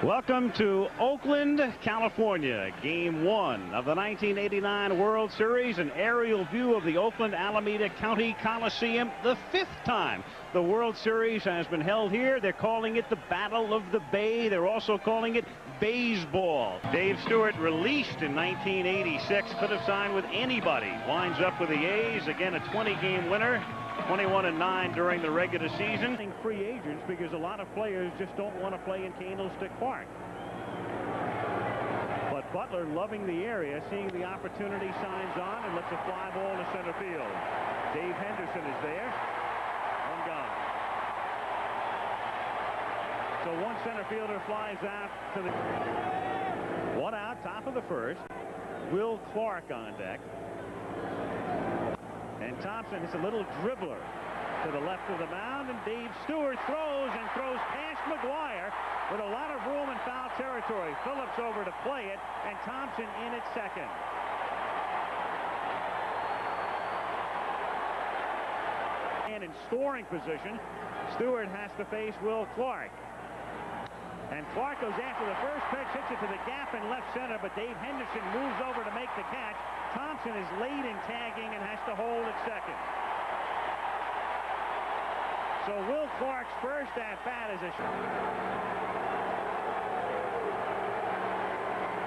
Welcome to Oakland, California. Game 1 of the 1989 World Series. An aerial view of the Oakland Alameda County Coliseum. The 5th time the World Series has been held here. They're calling it the Battle of the Bay. They're also calling it baseball. Dave Stewart, released in 1986, could have signed with anybody. Winds up with the A's. Again, a 20-game winner. 21-9 during the regular season. Free agents because a lot of players just don't want to play in Candlestick Park. But Butler, loving the area, seeing the opportunity, signs on and lets a fly ball to center field. Dave Henderson is there. One gone. So one center fielder flies out to the... One out, top of the first. Will Clark on deck. And Thompson is a little dribbler to the left of the mound, and Dave Stewart throws past McGuire with a lot of room in foul territory. Phillips over to play it, and Thompson in at second. And in scoring position, Stewart has to face Will Clark. And Clark goes after the first pitch, hits it to the gap in left center, but Dave Henderson moves over to make the catch. Thompson is late in tagging and has to hold at second. So Will Clark's first at-bat is a...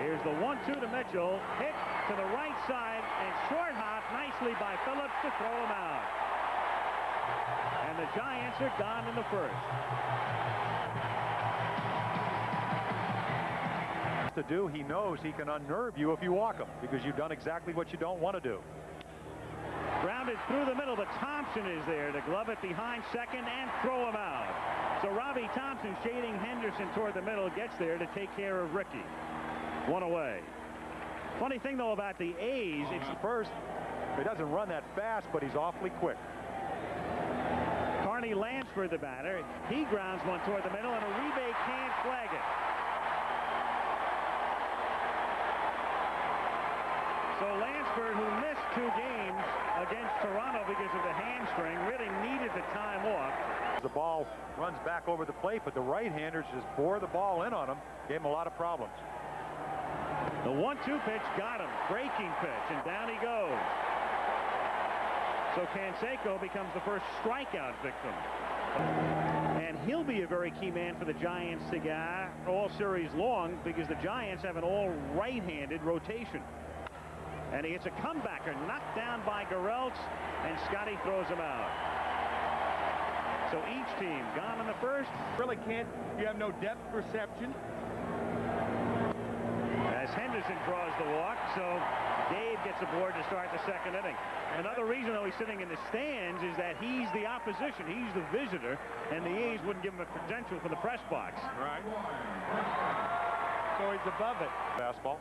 Here's the 1-2 to Mitchell. Hit to the right side and short hop nicely by Phillips to throw him out. And the Giants are gone in the first. To do, he knows he can unnerve you if you walk him because you've done exactly what you don't want to do. Grounded through the middle, but Thompson is there to glove it behind second and throw him out. So Robbie Thompson, shading Henderson toward the middle, gets there to take care of Rickey. One away. Funny thing though about the A's, it's first, he doesn't run that fast, but he's awfully quick. Carney Lansford, the batter, he grounds one toward the middle, and Uribe can't flag it. So Lansford, who missed 2 games against Toronto because of the hamstring, really needed the time off. The ball runs back over the plate, but the right-handers just bore the ball in on him, gave him a lot of problems. The 1-2 pitch got him. Breaking pitch, and down he goes. So Canseco becomes the first strikeout victim. And he'll be a very key man for the Giants to get all series long because the Giants have an all right-handed rotation. And he hits a comebacker, knocked down by Garrelts, and Scotty throws him out. So each team gone in the first. Really can't, you have no depth perception. As Henderson draws the walk, so Dave gets aboard to start the second inning. Another reason, though, he's sitting in the stands is that he's the opposition. He's the visitor, and the A's wouldn't give him a credential for the press box. Right. So he's above it. Fastball.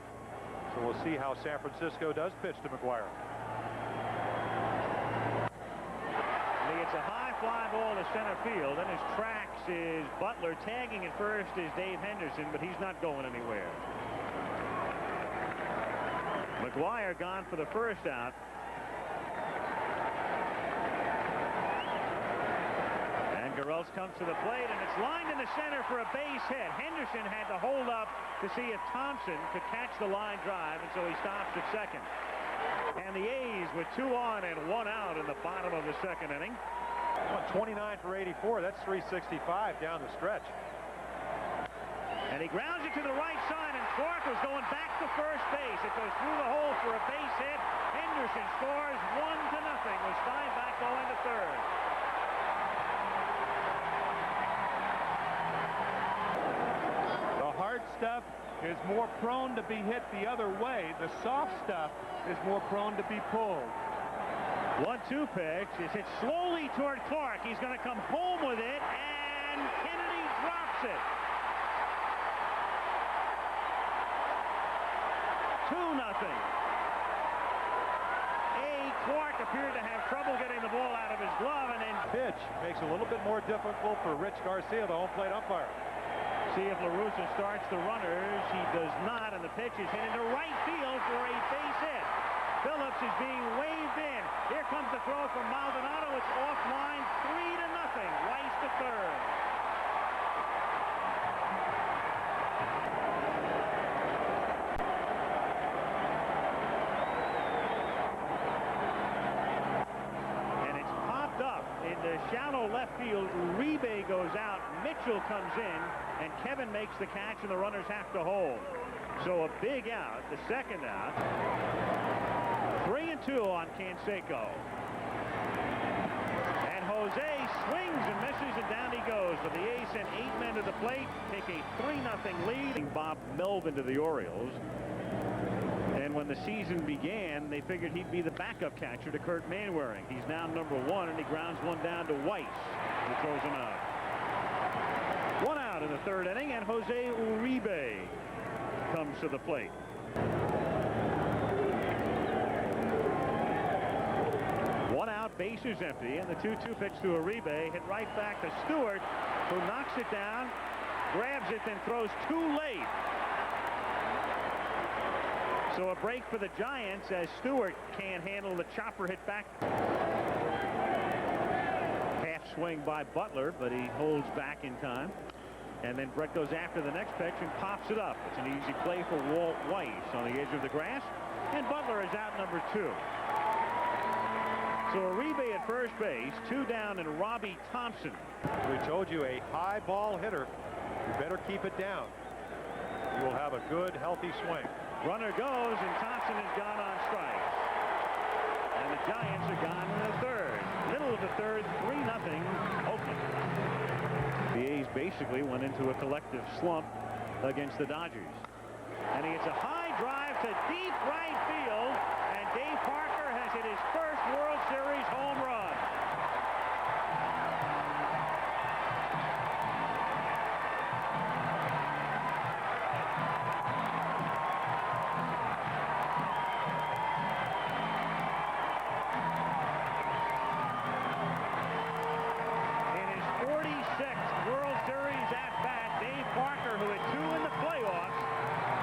So we'll see how San Francisco does pitch to McGuire. He gets a high fly ball to center field. Then his tracks is Butler. Tagging at first is Dave Henderson, but he's not going anywhere. McGuire gone for the first out. Garrelts comes to the plate, and it's lined in the center for a base hit. Henderson had to hold up to see if Thompson could catch the line drive, and so he stops at second. And the A's with 2 on and 1 out in the bottom of the second inning. 29 for 84. That's 365 down the stretch. And he grounds it to the right side, and Clark was going back to first base. It goes through the hole for a base hit. Henderson scores 1-0 with Steinbach going to third. Stuff is more prone to be hit the other way. The soft stuff is more prone to be pulled. 1-2 pitch is hit slowly toward Clark. He's going to come home with it, and Kennedy drops it. 2-0. Clark appeared to have trouble getting the ball out of his glove, and then pitch makes it a little bit more difficult for Rich Garcia, the home plate umpire. See if LaRussa starts the runners. He does not, and the pitch is hit into right field for a base hit. Phillips is being waved in. Here comes the throw from Maldonado. It's offline, 3-0. Rice to third. shallow left field. Uribe goes out. Mitchell comes in, and Kevin makes the catch, and the runners have to hold. So a big out, the second out. 3-2 on Canseco. And Jose swings and misses, and down he goes. So the A's sent 8 men to the plate, take a 3-0 lead. Bob Melvin to the Orioles. And when the season began, they figured he'd be the backup catcher to Kurt Manwaring. He's now #1, and he grounds one down to Weiss, who throws him out. 1 out in the 3rd inning, and Jose Uribe comes to the plate. One out, bases empty, and the 2-2 pitch to Uribe, hit right back to Stewart, who knocks it down, grabs it, then throws too late. So a break for the Giants as Stewart can't handle the chopper hit back. Half swing by Butler, but he holds back in time. And then Brett goes after the next pitch and pops it up. It's an easy play for Walt Weiss on the edge of the grass. And Butler is out #2. So Uribe at first base, 2 down, and Robbie Thompson. We told you, a high ball hitter, you better keep it down. You will have a good, healthy swing. Runner goes, and Thompson is gone on strikes. And the Giants are gone in the 3rd. Middle of the 3rd, 3-0 Oakland. The A's basically went into a collective slump against the Dodgers. And he hits a high drive to deep right field, and Dave Parker has hit his first World Series home run. Who had 2 in the playoffs,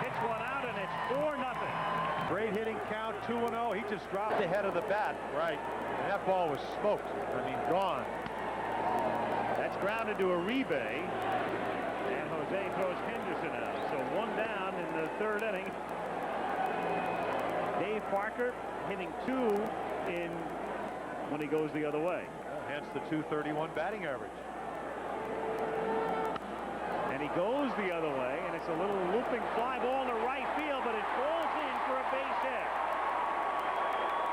hits one out, and it's 4-0. Great hitting count, 2-0. He just dropped the head of the bat. Right. And that ball was smoked. I mean, gone. That's grounded to Uribe, and Jose throws Henderson out. So 1 down in the 3rd inning. Dave Parker hitting 2 in when he goes the other way. Hence the .231 batting average. And he goes the other way, and it's a little looping fly ball to right field, but it falls in for a base hit.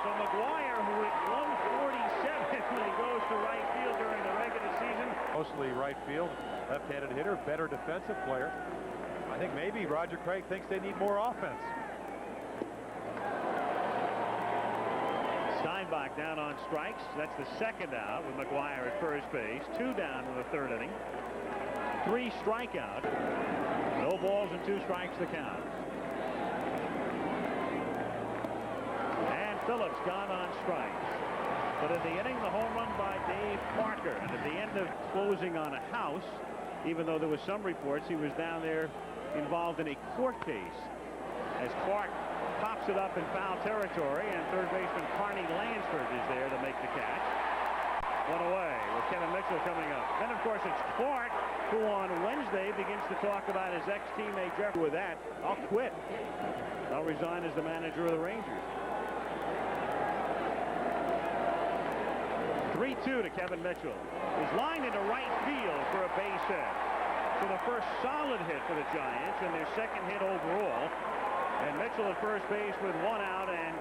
So McGuire, who hit 147 when he goes to right field during the regular season. Mostly right field, left-handed hitter, better defensive player. I think maybe Roger Craig thinks they need more offense. Steinbach down on strikes. That's the 2nd out with McGuire at first base. 2 down in the 3rd inning. 3 strikeout. No balls and 2 strikes to count. And Phillips gone on strikes. But in the inning, the home run by Dave Parker. And at the end of closing on a house, even though there was some reports he was down there involved in a court case, as Clark pops it up in foul territory, and third baseman Carney Lansford is there to make the catch. One away with Kevin Mitchell coming up. Then, of course, it's Clark, who on Wednesday begins to talk about his ex-teammate Jeff. With that, I'll quit. I'll resign as the manager of the Rangers. 3-2 to Kevin Mitchell. He's lined into right field for a base hit. So the first solid hit for the Giants, and their 2nd hit overall. And Mitchell at first base with 1 out, and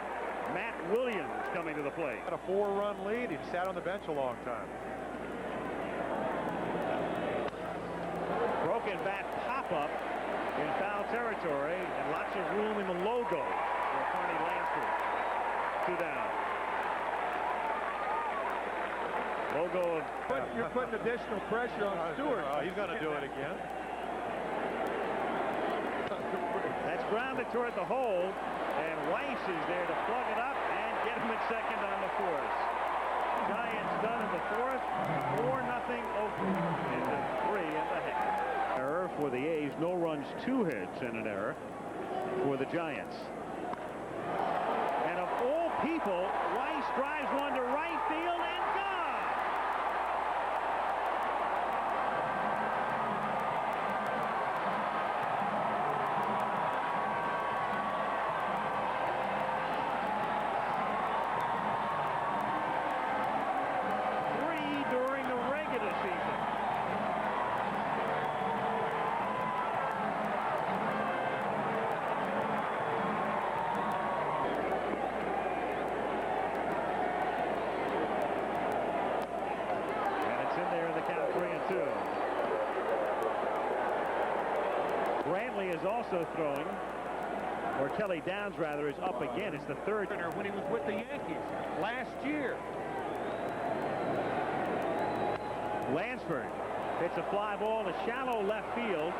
Matt Williams coming to the plate. Got a 4-run lead. He sat on the bench a long time. Broken bat pop-up in foul territory, and lots of room in the logo for Carney Lansford. 2 down. Logo of... You're putting additional pressure on Stewart. He's going to do it again. That's grounded toward the hole, and Weiss is there to plug it up and get him at second on the 4th. Giants done in the 4th. 4-0 Oakland in the 3.5. Error for the A's. No runs, 2 hits, and an error for the Giants. And of all people, Weiss drives one to right field and gone. Kelly is also throwing, or Kelly Downs rather, is up again. It's the third. When he was with the Yankees last year. Lansford hits a fly ball to shallow left field.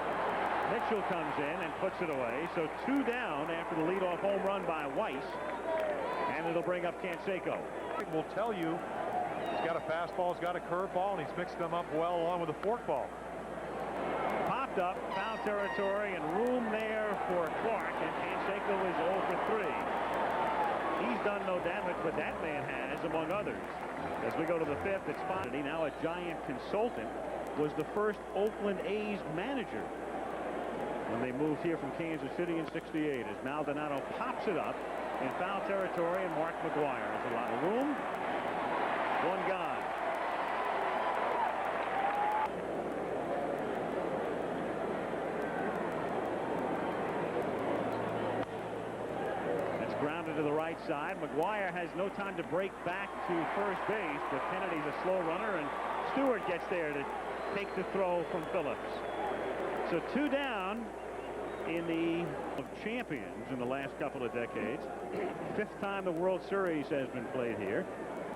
Mitchell comes in and puts it away. So 2 down after the leadoff home run by Weiss. And it'll bring up Canseco. Will tell you he's got a fastball, he's got a curveball, and he's mixed them up well along with a forkball. Popped up, foul territory, and room there for Clark, and Canseco is 0 for 3. He's done no damage, but that man has, among others. As we go to the 5th, it's Fondy, now a Giant consultant, was the first Oakland A's manager when they moved here from Kansas City in '68. As Maldonado pops it up in foul territory, and Mark McGwire has a lot of room. 1 gone. It's grounded to the right side. McGwire has no time to break back to first base, but Kennedy's a slow runner, and Stewart gets there to take the throw from Phillips. So 2 down in the champions in the last couple of decades. 5th time the World Series has been played here,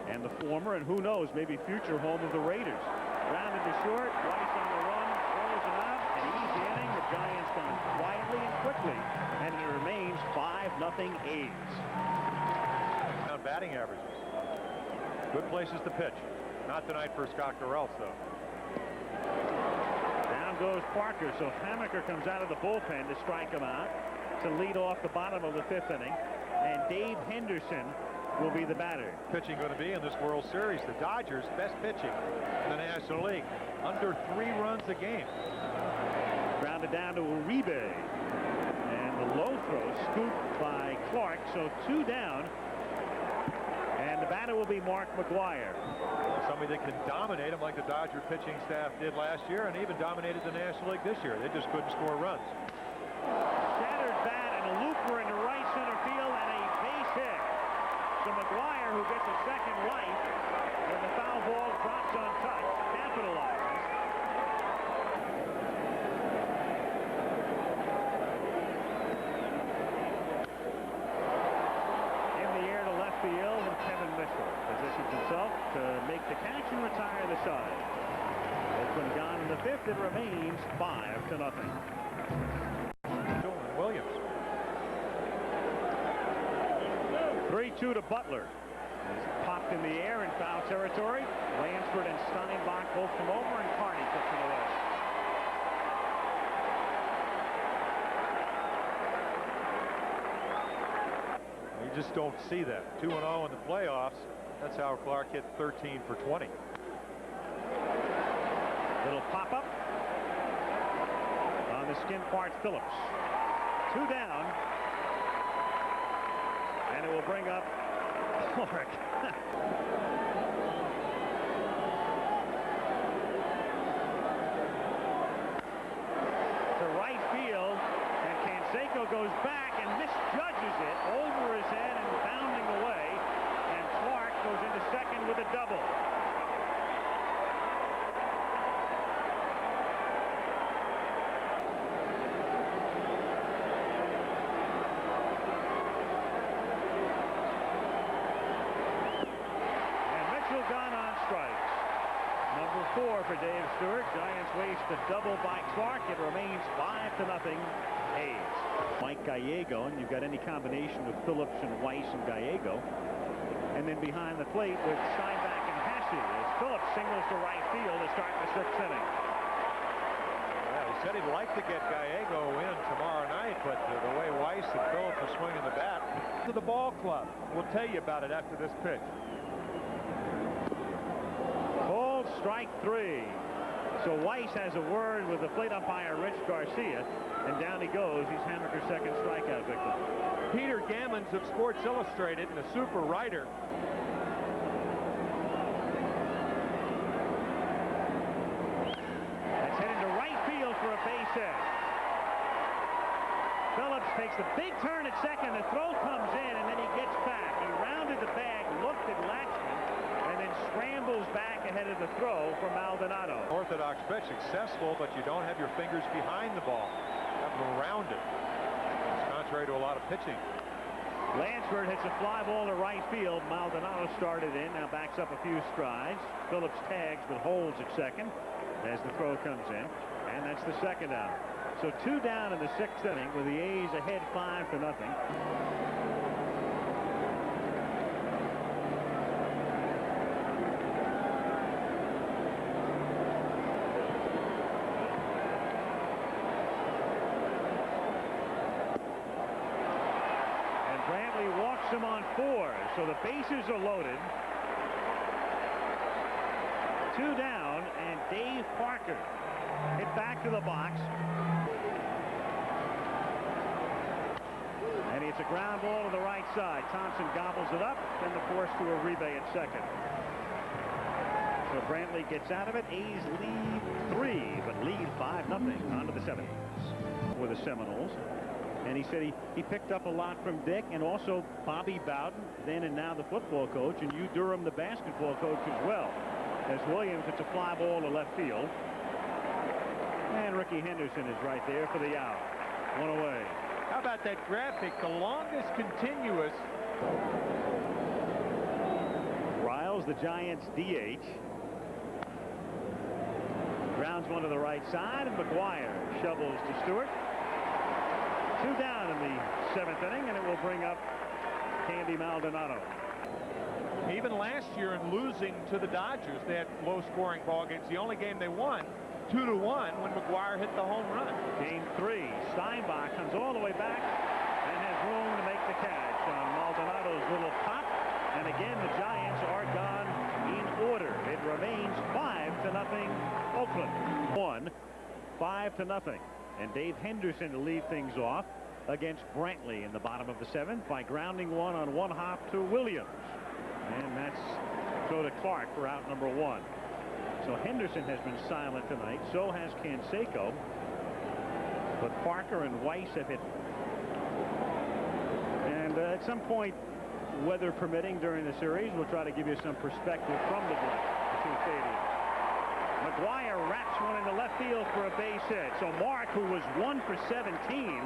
and the former, and who knows, maybe future home of the Raiders. Grounded to short, Weiss on the run, throws it out, an easy inning. The Giants done quietly and quickly, and it remains 5-0 A's. Now batting averages. Good places to pitch. Not tonight for Scott Garrelts, though. Down goes Parker, so Hammaker comes out of the bullpen to strike him out to lead off the bottom of the 5th inning, and Dave Henderson will be the batter. Pitching going to be in this World Series. The Dodgers best pitching in the National League, under 3 runs a game. Grounded down to Uribe, and the low throw scooped by Clark, so 2 down, and the batter will be Mark McGwire. Somebody that can dominate them like the Dodger pitching staff did last year, and even dominated the National League this year. They just couldn't score runs. Shattered bat and a looper into right center field, and a base hit. So McGwire, who gets a second life when the foul ball drops untouched, capitalizes. In the air to left field, and Kevin Mitchell positions himself to make the catch and retire the side. Oakland gone in the 5th. It remains 5-0. Williams. 3-2 to Butler. He's popped in the air in foul territory. Lansford and Steinbach both come over, and Carney puts it away. You just don't see that. 2-0 in the playoffs. That's how Clark hit 13 for 20. Little pop-up on the skin part. Phillips. 2 down, and it will bring up Clark. To right field, and Canseco goes back and misjudges it over his head and bounding away, and Clark goes into second with a double. Gone on strikes. Number 4 for Dave Stewart. Giants waste a double by Clark. It remains 5-0 A's. Mike Gallego, and you've got any combination with Phillips and Weiss and Gallego. And then behind the plate with Steinbach and Hasse as Phillips singles to right field to start the 6th inning. Yeah, he said he'd like to get Gallego in tomorrow night, but the way Weiss and Phillips are swinging the bat. To the ball club. We'll tell you about it after this pitch. Strike 3. So Weiss has a word with the plate umpire Rich Garcia, and down he goes. He's Hammaker's second strikeout victim. Peter Gammons of Sports Illustrated and a super writer. That's hit into right field for a base hit. Phillips takes a big turn at second. The throw comes in, and then he gets back. He rounded the bag, looked at Latchman, and then scrambles back ahead of the throw for Maldonado. Orthodox pitch, successful, but you don't have your fingers behind the ball. You have them around it. It's contrary to a lot of pitching. Lansford hits a fly ball to right field. Maldonado started in, now backs up a few strides. Phillips tags but holds at second as the throw comes in, and that's the second out. So 2 down in the 6th inning with the A's ahead 5-0. Walks him on 4, so the bases are loaded. 2 down, and Dave Parker hit back to the box. And it's a ground ball to the right side. Thompson gobbles it up, then the force to Uribe at second. So Brantley gets out of it. A's lead 3, but lead 5-0 onto the 7th with the Seminoles. And he said he picked up a lot from Dick and also Bobby Bowden, then and now the football coach, and Hugh Durham, the basketball coach, as well. As Williams hits a fly ball to left field. And Ricky Henderson is right there for the out. 1 away. How about that graphic? The longest continuous. Riles, the Giants DH. Grounds one to the right side, and McGuire shovels to Stewart. 2 down in the 7th inning, and it will bring up Candy Maldonado. Even last year in losing to the Dodgers, they had low-scoring ball games. The only game they won, 2-1, when McGuire hit the home run. Game 3, Steinbach comes all the way back and has room to make the catch on Maldonado's little pop. And again, the Giants are gone in order. It remains 5-0 Oakland. 1, 5-0. And Dave Henderson to lead things off against Brantley in the bottom of the 7th by grounding one on 1 hop to Williams. And that's throw to Clark for out number 1. So Henderson has been silent tonight. So has Canseco. But Parker and Weiss have hit. And at some point, weather permitting during the series, we'll try to give you some perspective from the two stadiums. McGuire wraps one into left field for a base hit. So Mark, who was 1 for 17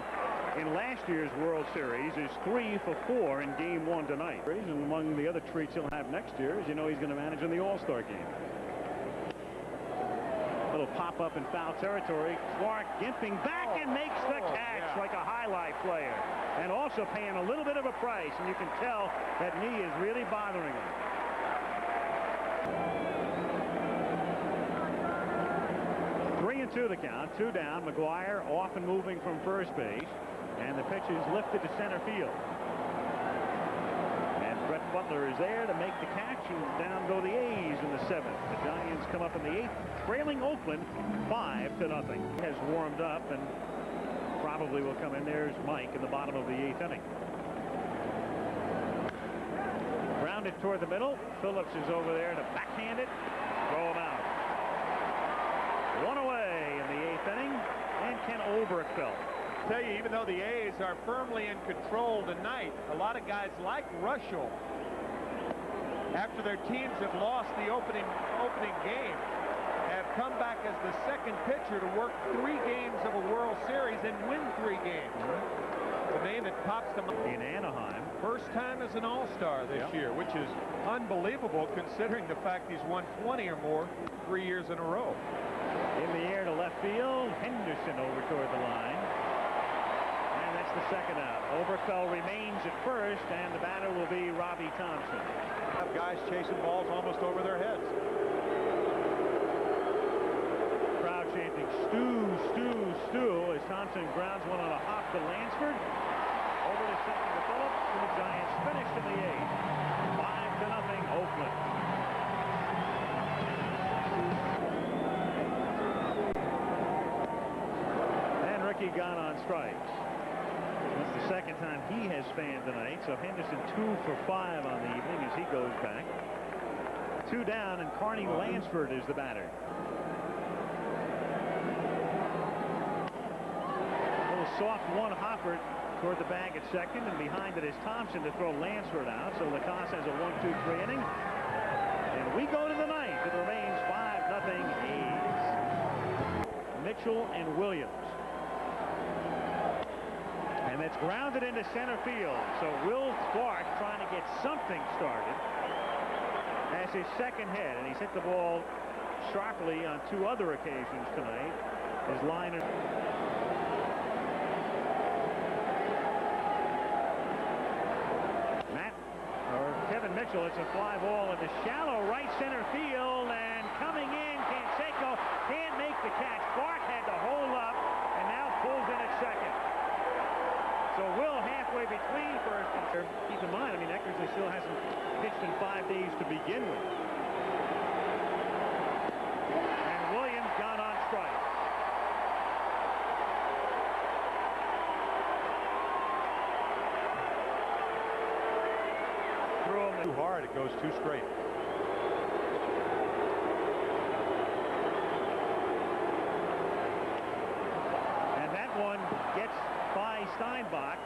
in last year's World Series, is 3 for 4 in Game 1 tonight. And among the other treats he'll have next year is, he's going to manage in the All-Star game. Little pop-up in foul territory. Clark gimping back and makes the catch like a highlight player. And also paying a little bit of a price, and you can tell that knee is really bothering him. 3-2 the count. 2 down. McGuire off and moving from first base, and the pitch is lifted to center field. And Brett Butler is there to make the catch, and down go the A's in the 7th. The Giants come up in the 8th, trailing Oakland 5-0. Has warmed up and probably will come in. There's Mike in the bottom of the 8th inning. Grounded toward the middle. Phillips is over there to backhand it, throw him out. 1 away in the 8th inning, and Ken Oberkfell. I tell you, even though the A's are firmly in control tonight, a lot of guys like Rushell, after their teams have lost the opening game, have come back as the second pitcher to work 3 games of a World Series and win 3 games. The name that pops to mind In Anaheim. First time as an All-Star this year, which is unbelievable considering the fact he's won 20 or more 3 years in a row. In the air to left field. Henderson over toward the line. And that's the second out. Oberkfell remains at first, and the batter will be Robbie Thompson. Have guys chasing balls almost over their heads. Crowd chanting, "Stew, stew, stew," as Thompson grounds one on a hop to Lansford. Over to second to Phillips, and the Giants finished in the 8th. 5-0 Oakland. Ricky gone on strikes. That's the second time he has fanned tonight. So Henderson 2 for 5 on the evening as he goes back. 2 down, and Carney Lansford is the batter. A little soft one-hopper toward the bag at second, and behind it is Thompson to throw Lansford out. So Lacasse has a 1-2-3 inning. And We go to the ninth. It remains 5-0 A's. Mitchell and Williams. And it's grounded into center field. So Will Clark trying to get something started as his second hit. And he's hit the ball sharply on 2 other occasions tonight. His liner. Kevin Mitchell, it's a fly ball into shallow right center field, and coming in, Canseco can't make the catch. Clark had to hold up and now pulls in at second. So Will halfway between first and third. Keep in mind, I mean, Eckersley still hasn't pitched in 5 days to begin with. And Williams gone on strike. Too hard, it goes too straight. And that one gets by Steinbach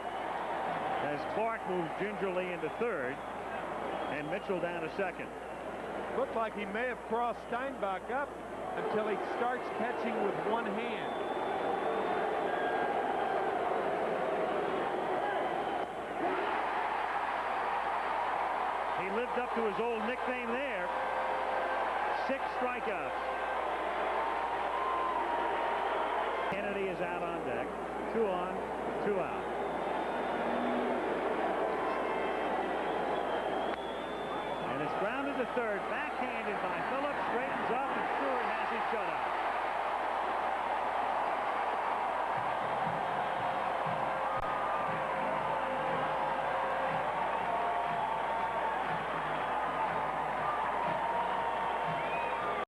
as Clark moves gingerly into third and Mitchell down to second. Looked like he may have crossed Steinbach up until he starts catching with one hand. He lived up to his old nickname there. 6 strikeouts. Kennedy is out on deck. 2 on, 2 out. And it's grounded to third. Backhanded by Phillips. Straightens up, and Stewart has his